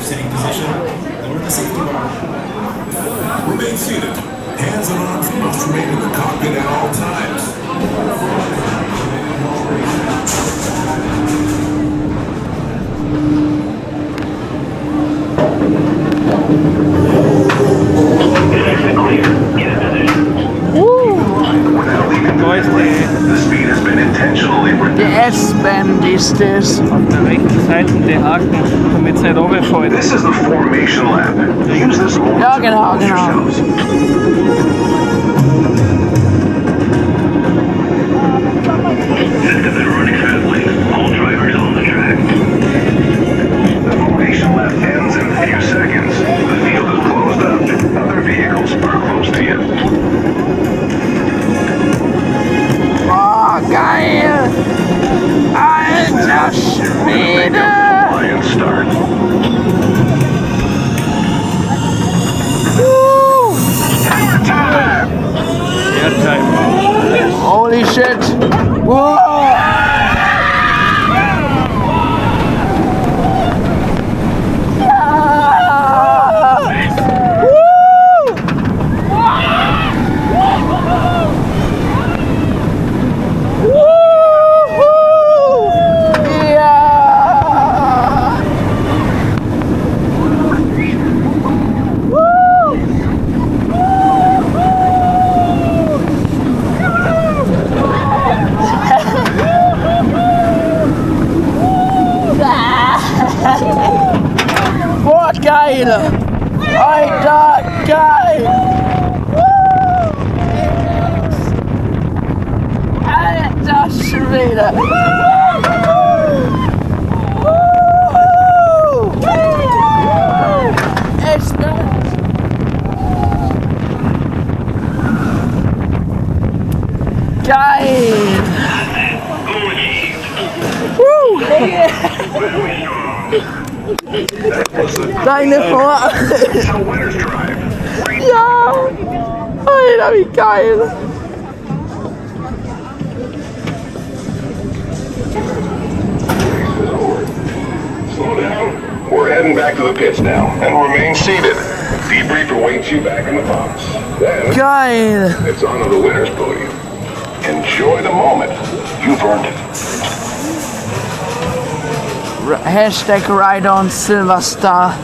sitting position, lower the safety bar. Remain seated. Hands and arms must remain in the cockpit at all times. The speed has been intentionally reduced. Der S-Band ist es. Auf der rechten Seite der Haken, damit es nicht runterfällt. This is the formation lap. Use this moment Ja, to genau, close genau. yourselves. Systems are running smoothly. All drivers on the track. The formation lap ends in a few seconds. The field is closed up. Other vehicles are close to you. Oh, geil! Alter Schwede! Lion start. Airtime. Holy shit! Whoa! Boah, geil! Alter, geil! Alter Schwede! Echt nicht! Geil! Deine Vor... Ja! Alter, wie geil! Slow down. We're heading back to the pits now, and remain seated. Debriefer waits you back in the box. Then Geil! it's on to the winner's podium. Enjoy the moment. You've earned it. Hashtag Ride on Silverstar.